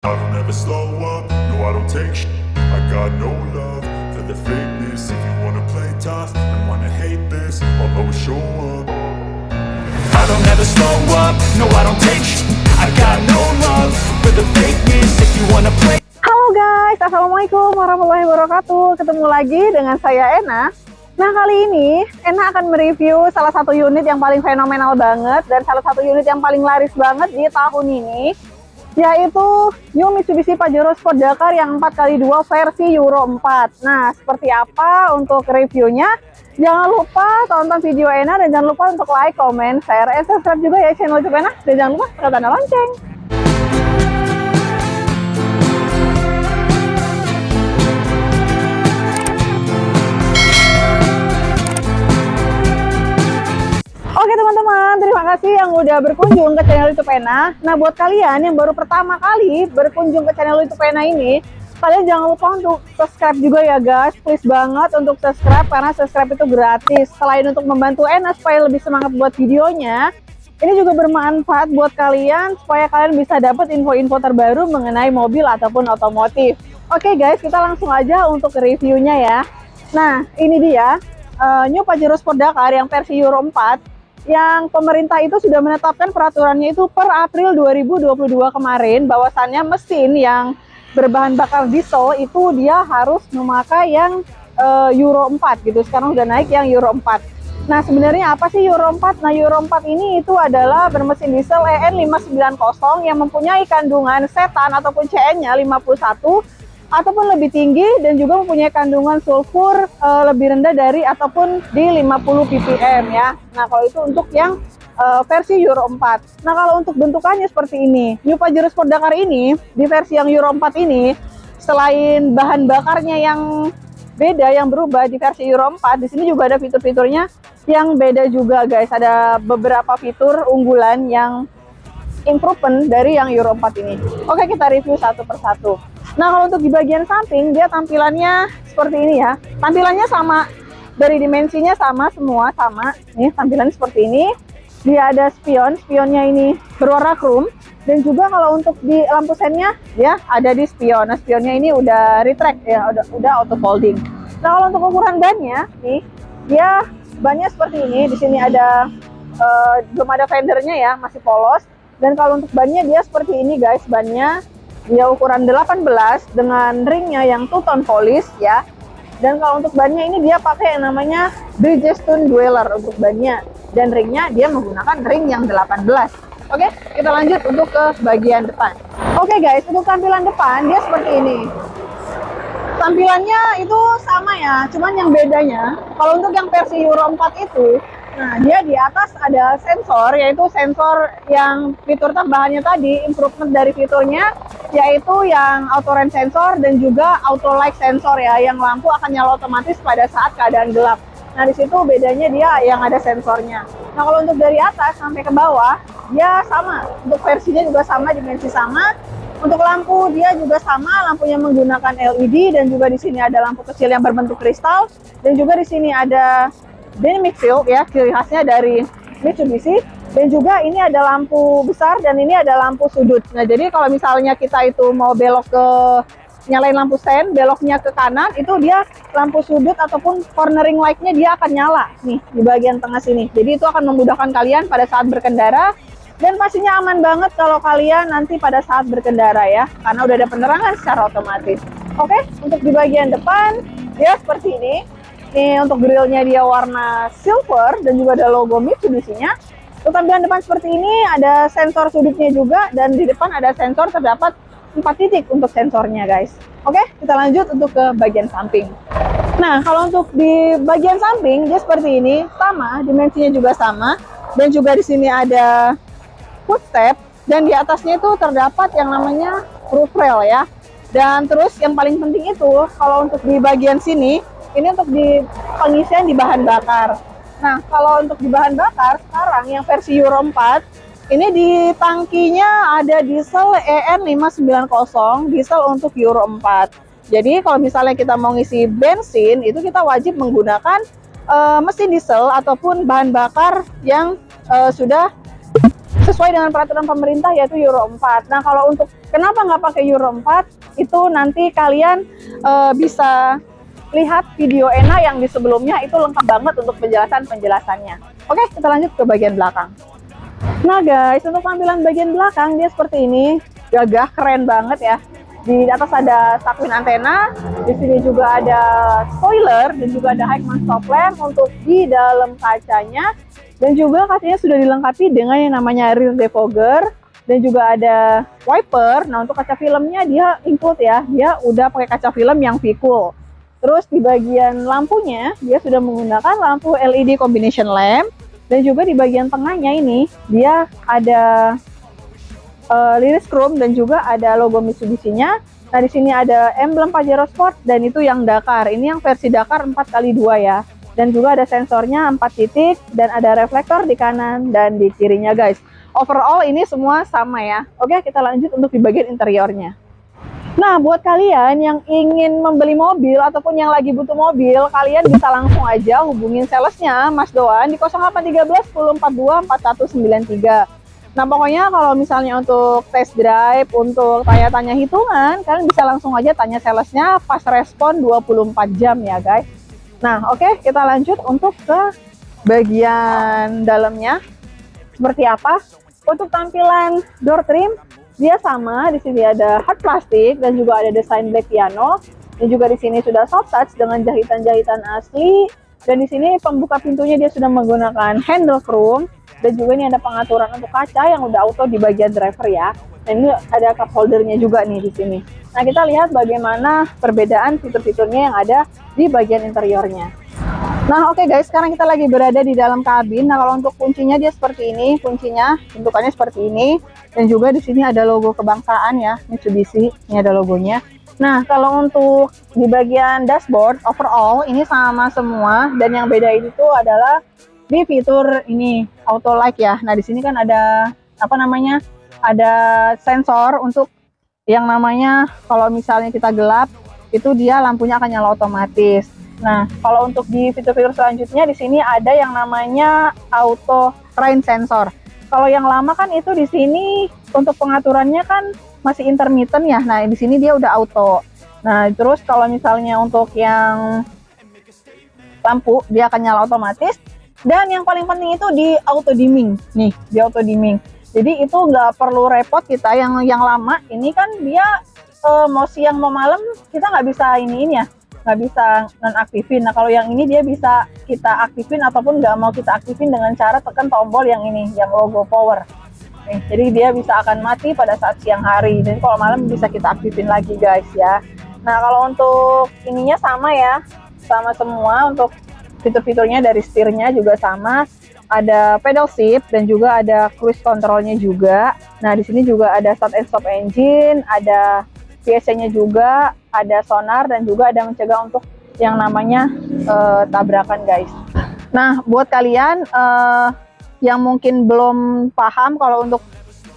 I don't ever slow up, no I don't take sh**. I got no love for the fakeness. If you wanna play tough and wanna hate this, I'll always show up. I don't ever slow up, no I don't take sh**. I got no love for the fakeness. If you wanna play. Halo guys, assalamualaikum warahmatullahi wabarakatuh. Ketemu lagi dengan saya Ena. Nah, kali ini Ena akan mereview salah satu unit yang paling fenomenal banget dan salah satu unit yang paling laris banget di tahun ini, yaitu New Mitsubishi Pajero Sport Dakar yang 4x2 versi Euro 4. Nah, seperti apa untuk reviewnya? Jangan lupa tonton video Ena dan jangan lupa untuk like, comment, share, and subscribe juga ya channel YouTube Ena. Dan jangan lupa tekan tanda lonceng. Oke teman-teman, terima kasih yang udah berkunjung ke channel YouTube Ena. Nah, buat kalian yang baru pertama kali berkunjung ke channel YouTube Ena ini, kalian jangan lupa untuk subscribe juga ya guys. Please banget untuk subscribe, karena subscribe itu gratis. Selain untuk membantu Ena supaya lebih semangat buat videonya, ini juga bermanfaat buat kalian supaya kalian bisa dapat info-info terbaru mengenai mobil ataupun otomotif. Oke guys, kita langsung aja untuk reviewnya ya. Nah, ini dia New Pajero Sport Dakar yang versi Euro 4. Yang pemerintah itu sudah menetapkan peraturannya itu per April 2022 kemarin, bahwasannya mesin yang berbahan bakar diesel itu dia harus memakai yang Euro 4 gitu. Sekarang udah naik yang Euro 4. Nah, sebenarnya apa sih Euro 4? Nah, Euro 4 ini itu adalah bermesin diesel EN590 yang mempunyai kandungan setan ataupun CN-nya 51 ataupun lebih tinggi, dan juga mempunyai kandungan sulfur lebih rendah dari ataupun di 50 ppm ya. Nah, kalau itu untuk yang versi Euro 4. Nah, kalau untuk bentukannya seperti ini. New Pajero Sport Dakar ini di versi yang Euro 4 ini, selain bahan bakarnya yang beda, yang berubah di versi Euro 4, di sini juga ada fitur-fiturnya yang beda juga guys. Ada beberapa fitur unggulan yang improvement dari yang Euro 4 ini. Oke, kita review satu persatu. Nah, kalau untuk di bagian samping, dia tampilannya seperti ini ya. Tampilannya sama, dari dimensinya sama, semua sama. Nih, tampilannya seperti ini. Dia ada spion, spionnya ini berwarna chrome. Dan juga kalau untuk di lampu sennya, dia ada di spion. Nah, spionnya ini udah retract ya, udah auto folding. Nah, kalau untuk ukuran bannya, nih, dia bannya seperti ini. Di sini ada, belum ada fendernya ya, masih polos. Dan kalau untuk bannya dia seperti ini guys, bannya dia ukuran 18 dengan ringnya yang two-tone polish ya. Dan kalau untuk bannya ini dia pakai yang namanya Bridgestone Dweller untuk bannya. Dan ringnya dia menggunakan ring yang 18. Oke, kita lanjut untuk ke bagian depan. Oke guys, untuk tampilan depan dia seperti ini. Tampilannya itu sama ya, cuman yang bedanya kalau untuk yang versi Euro 4 itu, nah, dia di atas ada sensor, yaitu sensor yang fitur tambahannya tadi, improvement dari fiturnya, yaitu yang auto ramp sensor dan juga auto light sensor ya, yang lampu akan nyala otomatis pada saat keadaan gelap. Nah, di situ bedanya dia yang ada sensornya. Nah, kalau untuk dari atas sampai ke bawah, dia sama. Untuk versinya juga sama, dimensi sama. Untuk lampu dia juga sama, lampunya menggunakan LED, dan juga di sini ada lampu kecil yang berbentuk kristal, dan juga di sini ada dynamic field ya, ciri khasnya dari Mitsubishi. Dan juga ini ada lampu besar dan ini ada lampu sudut. Nah, jadi kalau misalnya kita itu mau belok ke nyalain lampu sen, beloknya ke kanan, itu dia lampu sudut ataupun cornering light-nya dia akan nyala nih di bagian tengah sini. Jadi itu akan memudahkan kalian pada saat berkendara, dan pastinya aman banget kalau kalian nanti pada saat berkendara ya, karena udah ada penerangan secara otomatis. Oke, untuk di bagian depan dia seperti ini. Ini untuk grillnya dia warna silver dan juga ada logo Mitsubishi-nya. Untuk tampilan depan seperti ini, ada sensor sudutnya juga, dan di depan ada sensor, terdapat 4 titik untuk sensornya guys. Oke, kita lanjut untuk ke bagian samping. Nah, kalau untuk di bagian samping dia seperti ini, sama, dimensinya juga sama, dan juga di sini ada footstep, dan di atasnya itu terdapat yang namanya roof rail ya. Dan terus yang paling penting itu, kalau untuk di bagian sini, ini untuk di pengisian di bahan bakar. Nah, kalau untuk di bahan bakar sekarang yang versi Euro 4, ini di tangkinya ada diesel EN590, diesel untuk Euro 4. Jadi kalau misalnya kita mau ngisi bensin, itu kita wajib menggunakan mesin diesel ataupun bahan bakar yang sudah sesuai dengan peraturan pemerintah yaitu Euro 4. Nah, kalau untuk kenapa nggak pakai Euro 4, itu nanti kalian bisa lihat video Ena yang di sebelumnya, itu lengkap banget untuk penjelasannya. Oke, kita lanjut ke bagian belakang. Nah guys, untuk tampilan bagian belakang dia seperti ini, gagah, keren banget ya. Di atas ada sakuin antena, di sini juga ada spoiler dan juga ada Heickman stop lamp untuk di dalam kacanya, dan juga kacanya sudah dilengkapi dengan yang namanya rear defogger dan juga ada wiper. Nah, untuk kaca filmnya dia include ya, dia udah pakai kaca film yang V-cool. Terus di bagian lampunya dia sudah menggunakan lampu LED combination lamp, dan juga di bagian tengahnya ini dia ada liris chrome dan juga ada logo Mitsubishi-nya. Nah, di sini ada emblem Pajero Sport dan itu yang Dakar. Ini yang versi Dakar 4x2 ya. Dan juga ada sensornya 4 titik dan ada reflektor di kanan dan di kirinya guys. Overall ini semua sama ya. Oke, kita lanjut untuk di bagian interiornya. Nah, buat kalian yang ingin membeli mobil ataupun yang lagi butuh mobil, kalian bisa langsung aja hubungin salesnya Mas Doan di 0813 1042 4193. Nah, pokoknya kalau misalnya untuk test drive, untuk tanya-tanya hitungan, kalian bisa langsung aja tanya salesnya, pas respon 24 jam ya guys. Nah, oke, kita lanjut untuk ke bagian dalamnya. Seperti apa? Untuk tampilan door trim, dia sama, di sini ada hard plastik dan juga ada desain black piano. Dan juga di sini sudah soft touch dengan jahitan-jahitan asli. Dan di sini pembuka pintunya dia sudah menggunakan handle chrome. Dan juga ini ada pengaturan untuk kaca yang udah auto di bagian driver ya. Dan ini ada cup holdernya juga nih di sini. Nah, kita lihat bagaimana perbedaan fitur-fiturnya yang ada di bagian interiornya. Nah, oke guys, sekarang kita lagi berada di dalam kabin. Nah, kalau untuk kuncinya dia seperti ini, kuncinya bentukannya seperti ini, dan juga di sini ada logo kebangsaan ya, Mitsubishi. Ini ada logonya. Nah, kalau untuk di bagian dashboard overall ini sama semua, dan yang beda itu adalah di fitur ini auto light ya. Nah, di sini kan ada apa namanya? Ada sensor untuk yang namanya kalau misalnya kita gelap, itu dia lampunya akan nyala otomatis. Nah, kalau untuk di fitur-fitur selanjutnya di sini ada yang namanya auto rain sensor. Kalau yang lama kan itu di sini untuk pengaturannya kan masih intermittent ya. Nah, di sini dia udah auto. Nah, terus kalau misalnya untuk yang lampu dia akan nyala otomatis. Dan yang paling penting itu di auto dimming. Nih, di auto dimming. Jadi itu nggak perlu repot kita yang lama. Ini kan dia mau siang mau malam kita nggak bisa ini ya. Nggak bisa nonaktifin. Nah, kalau yang ini dia bisa kita aktifin ataupun nggak mau kita aktifin dengan cara tekan tombol yang ini, yang logo power. Nih, jadi dia bisa akan mati pada saat siang hari. Dan kalau malam bisa kita aktifin lagi guys ya. Nah, kalau untuk ininya sama ya, sama semua. Untuk fitur-fiturnya dari setirnya juga sama. Ada pedal shift dan juga ada cruise controlnya juga. Nah, di sini juga ada start and stop engine, ada PSC-nya juga, ada sonar dan juga ada mencegah untuk yang namanya tabrakan guys. Nah, buat kalian yang mungkin belum paham kalau untuk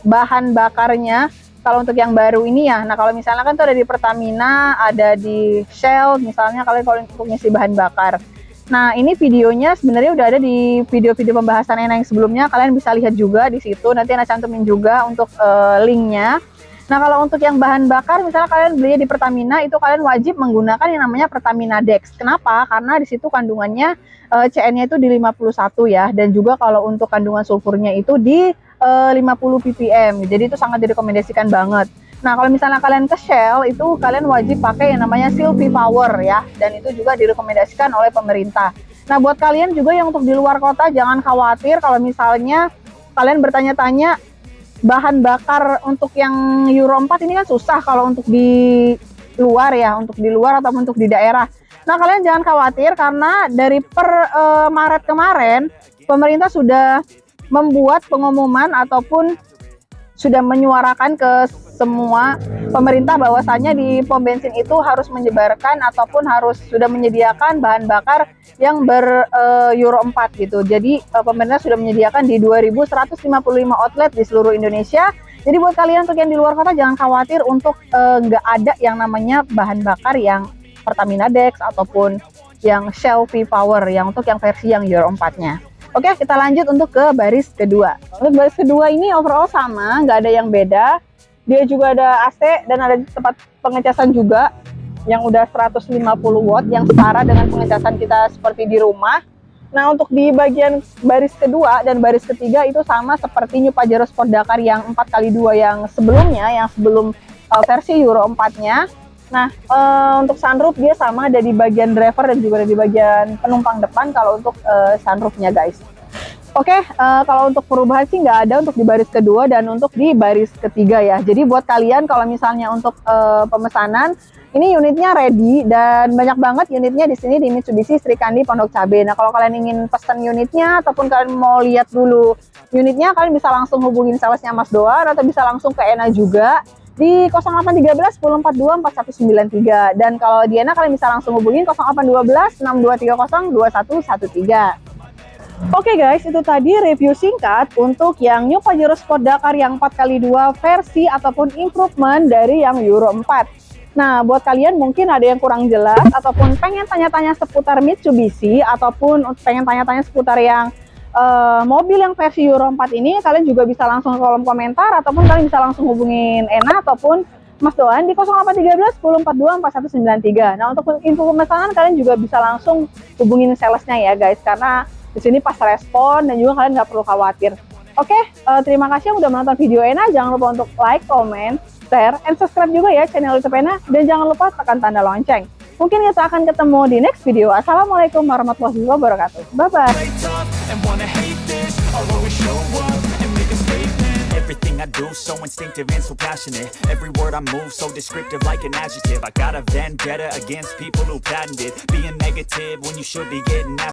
bahan bakarnya, kalau untuk yang baru ini ya, nah kalau misalnya kan itu ada di Pertamina, ada di Shell, misalnya kalian kalau untuk ngisi bahan bakar. Nah, ini videonya sebenarnya udah ada di video-video pembahasan yang sebelumnya, kalian bisa lihat juga di situ, nanti Ana cantumin juga untuk linknya. Nah, kalau untuk yang bahan bakar, misalnya kalian beli di Pertamina, itu kalian wajib menggunakan yang namanya Pertamina Dex. Kenapa? Karena di situ kandungannya CN-nya itu di 51 ya, dan juga kalau untuk kandungan sulfurnya itu di 50 ppm. Jadi itu sangat direkomendasikan banget. Nah, kalau misalnya kalian ke Shell, itu kalian wajib pakai yang namanya Sylphy Power ya, dan itu juga direkomendasikan oleh pemerintah. Nah, buat kalian juga yang untuk di luar kota, jangan khawatir kalau misalnya kalian bertanya-tanya, bahan bakar untuk yang Euro 4 ini kan susah kalau untuk di luar ya, untuk di luar ataupun untuk di daerah. Nah, kalian jangan khawatir karena dari per Maret kemarin pemerintah sudah membuat pengumuman ataupun sudah menyuarakan ke semua pemerintah bahwasannya di pom bensin itu harus menyebarkan ataupun harus sudah menyediakan bahan bakar yang Euro 4 gitu. Jadi pemerintah sudah menyediakan di 2155 outlet di seluruh Indonesia. Jadi buat kalian untuk yang di luar kota jangan khawatir untuk nggak ada yang namanya bahan bakar yang Pertamina Dex ataupun yang Shell V-Power yang untuk yang versi yang Euro 4-nya. Oke, kita lanjut untuk ke baris kedua. Untuk baris kedua ini overall sama, nggak ada yang beda. Dia juga ada AC dan ada tempat pengecasan juga yang udah 150 watt yang setara dengan pengecasan kita seperti di rumah. Nah, untuk di bagian baris kedua dan baris ketiga itu sama seperti New Pajero Sport Dakar yang 4x2 yang sebelumnya, yang sebelum versi Euro 4-nya. Nah, untuk sunroof dia sama ada di bagian driver dan juga ada di bagian penumpang depan kalau untuk sunroofnya guys. Oke, kalau untuk perubahan sih nggak ada untuk di baris kedua dan untuk di baris ketiga ya. Jadi buat kalian kalau misalnya untuk pemesanan, ini unitnya ready dan banyak banget unitnya di sini di Mitsubishi Sri Kandi Pondok Cabe. Nah, kalau kalian ingin pesan unitnya ataupun kalian mau lihat dulu unitnya, kalian bisa langsung hubungin salesnya Mas Doan atau bisa langsung ke Ena juga di 0813 1042 4193. Dan kalau di Ena kalian bisa langsung hubungin 0812 6230 2113. Oke guys, itu tadi review singkat untuk yang New Pajero Sport Dakar yang 4x2 versi ataupun improvement dari yang Euro 4. Nah, buat kalian mungkin ada yang kurang jelas ataupun pengen tanya-tanya seputar Mitsubishi ataupun pengen tanya-tanya seputar yang mobil yang versi Euro 4 ini, kalian juga bisa langsung ke kolom komentar ataupun kalian bisa langsung hubungin Ena ataupun Mas Doan di 0813 1042 4193. Nah, untuk info pemesanan kalian juga bisa langsung hubungin salesnya ya guys, karena di sini pas respon dan juga kalian nggak perlu khawatir. Oke, terima kasih yang udah menonton video Ena. Jangan lupa untuk like, comment, share, and subscribe juga ya channel YouTube Ena. Dan jangan lupa tekan tanda lonceng. Mungkin kita akan ketemu di next video. Assalamualaikum warahmatullahi wabarakatuh. Bye-bye. Everything I do so instinctive and so passionate. Every word I move so descriptive like an adjective. I got a vendetta against people who patented being negative when you should be getting after